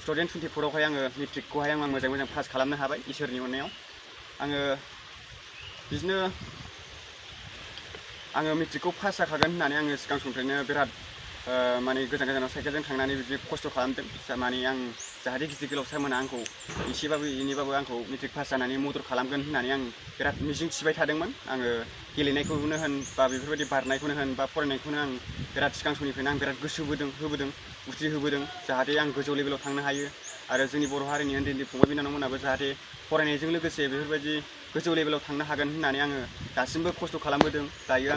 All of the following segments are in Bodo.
2024आवहाय आङो मेट्रिकखौहाय आं मोजां पास खालामनो हाबाय इसोरनि अननायाव। आङो बिदिनो आङो मेट्रिकखौ पास जाखागोन होननानै आङो सिगां समनिफ्रायनो बिराद माने गोजानाव साइकेलजों थांनानै बिदि खस्थ' खालामदों। माने आं जाहाथे गिदिर गोलाव सारमोना आंखौ एसेबाबो एनैबाबो आंखौ मेट्रिक पास जानानै मदद खालामगोन होननानै आं बिराद मिजिं थिबाय थादोंमोन। आङो गेलेनायखौनो होन बा बेफोरबायदि बारनायखौनो होन बा फरायनायखौनो आं बिराद सिगां समनिफ्रायनो आं बिराद गोसो होबोदों बुद्धि होबोदों जाहाथे आं गोजौ लेभेलाव थांनो हायो आरो जोंनि बर' हारिनि उन्दै फंबाय बिनानावमोनाबो जाहाथे फरायनायजों लोगोसे बेफोरबायदि गोजौ लेभेलाव थांनो हागोन होननानै आङो दासिमबो खस्थ' खालामबोदों। दायो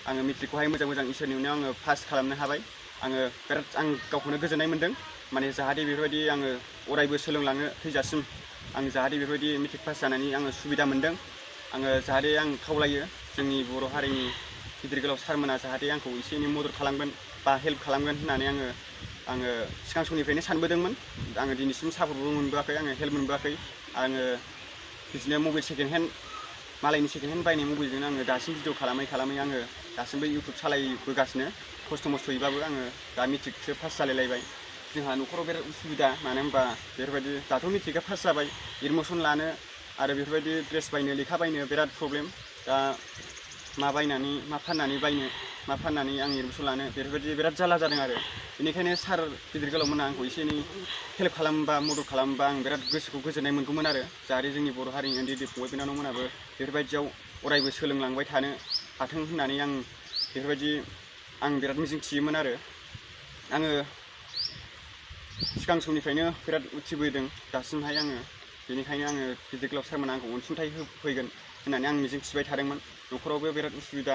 आङो मेट्रिकखौहाय मोजां इसोरनि अननायाव आङो पास खालामनो हाबाय। आङो बिराद आं गावखौनो गोजोननाय मोन्दों। माने जाहाथे बेफोरबायदि आङो अरायबो सोलोंलांनो थैजासिम आं जाहाथे बेफोरबायदि मेट्रिक पास जानानै आङो सुबिदा मोन्दों। आङो जाहाथे आं खावलायो जोंनि बर' हारिनि गिदिर गोलाव सारमोना जाहाथे आंखौ एसे एनै मदद खालामगोन बा हेल्प खालामगोन होननानै आङो सिगां समनिफ्रायनो सानबोदोंमोन। आङो दिनैसिम सापर्टबो मोनबोआखै, आङो हेल्प मोनबोआखै। आङो बिदिनो मबाइल सेकेन्ड हेन्ड मालायनि सेकेन्ड हेन्ड बायनाय मबाइलजोंनो आङो दासिम भिडिअ खालामै आङो दासिमबो इउटुब सालायबोगासिनो खस्थ' मस्थ'यैबाबो। आङो दा मेट्रिकसो पास जालायलायबाय। जोंहा न'खराव बिराद उसुबिदा, मानो होनबा बेफोरबायदि दाथ' मेट्रिकआ पास जाबाय, एडमिसन लानो आरो बेफोरबायदि ड्रेस बायनो लेखा बायनो बिराद प्रब्लेम। दा मा फाननानै आं एडमिसन लानो बेफोरबायदि बिराद जारला जादों आरो। बेनिखायनो सार गिदिर गोलावमोना आंखौ एसे एनै हेल्प खालामबा मदद खालामबा आं बिराद गोसोखौ गोजोननाय मोनगौमोन आरो। जाहाथे जोंनि बर' हारिनि उन्दै फंबाय बिनानावमोनाबो बेफोरबायदियाव अरायबो सोलोंलांबाय थानो हाथों होननानै आं बिराद मिजिं थियोमोन आरो। आङो सिगां समनिफ्रायनो बिराद उथिबोदों दासिमहाय आङो। बेनिखायनो आङो गिदिर गोलाव सारमोना आंखौ अनसुंथाइ होफैगोन होननानै आं मिजिं थिबाय थादोंमोन। न'खरावबो बिराद उसुबिदा,